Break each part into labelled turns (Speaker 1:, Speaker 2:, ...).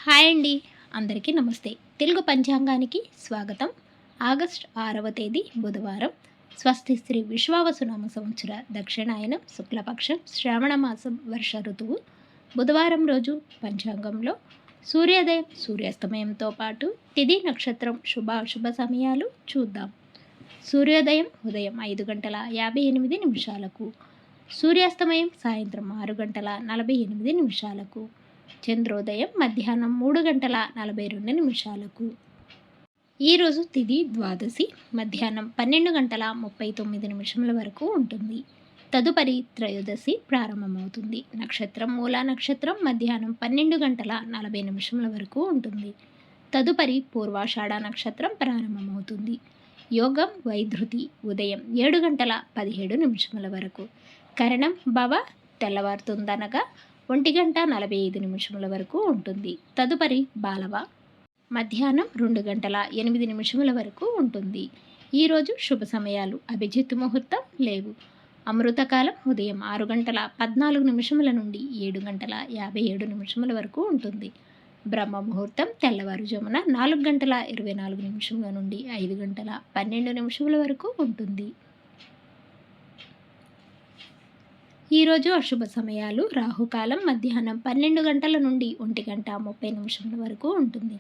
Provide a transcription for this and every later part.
Speaker 1: Hi అండి, అందరికీ నమస్తే. తెలుగు పంచాంగానికి స్వాగతం. ఆగస్ట్ 6వ తేదీ బుధవారం. స్వస్తి శ్రీ విశ్వావసునామ సంవత్సర దక్షిణాయనం శుక్లపక్షం శ్రావణ మాసం వర్ష ఋతువు. బుధవారం రోజు పంచాంగంలో సూర్యోదయం సూర్యాస్తమయంతో పాటు తిథి నక్షత్రం శుభాశుభ సమయాలు చూద్దాం. సూర్యోదయం ఉదయం 5:58 సూర్యాస్తమయం సాయంత్రం 6:48. చంద్రోదయం మధ్యాహ్నం 3:42. ఈరోజు తిథి ద్వాదశి మధ్యాహ్నం 12:39 వరకు ఉంటుంది. తదుపరి త్రయోదశి ప్రారంభమవుతుంది. నక్షత్రం మూలా నక్షత్రం మధ్యాహ్నం 12:40 వరకు ఉంటుంది. తదుపరి పూర్వాషాఢ నక్షత్రం ప్రారంభమవుతుంది. యోగం వైధృతి ఉదయం 7:17 వరకు. కరణం భవ తెల్లవారుతుందనగా 1:45 వరకు ఉంటుంది. తదుపరి బాలవ మధ్యాహ్నం 2:08 వరకు ఉంటుంది. ఈరోజు శుభ సమయాలు అభిజిత్ ముహూర్తం లేవు. అమృతకాలం ఉదయం 6:14 నుండి 7:57 వరకు ఉంటుంది. బ్రహ్మ ముహూర్తం తెల్లవారుజామున 4:24 నుండి 5:12 వరకు ఉంటుంది. ఈరోజు అశుభ సమయాలు రాహుకాలం మధ్యాహ్నం 12 గంటల నుండి 1:30 వరకు ఉంటుంది.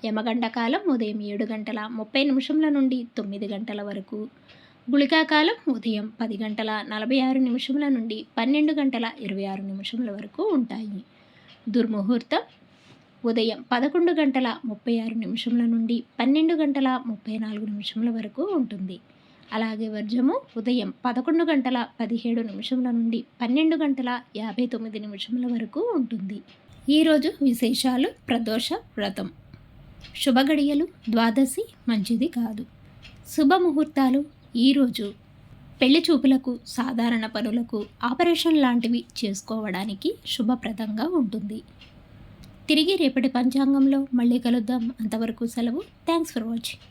Speaker 1: యమగండ కాలం ఉదయం 7:30 నుండి 9 గంటల వరకు. గుళికాకాలం ఉదయం 10:46 నుండి 12:26 వరకు ఉంటాయి. దుర్ముహూర్తం ఉదయం 11:36 నుండి 12:34 వరకు ఉంటుంది. అలాగే వర్జము ఉదయం 11:17 నుండి 12:59 వరకు ఉంటుంది. ఈరోజు విశేషాలు: ప్రదోష వ్రతం. శుభగడియలు ద్వాదశి మంచిది కాదు. శుభముహూర్తాలు ఈరోజు పెళ్లి చూపులకు, సాధారణ పనులకు, ఆపరేషన్ లాంటివి చేసుకోవడానికి శుభప్రదంగా ఉంటుంది. తిరిగి రేపటి పంచాంగంలో మళ్ళీ కలుద్దాం. అంతవరకు సెలవు. Thanks for watching.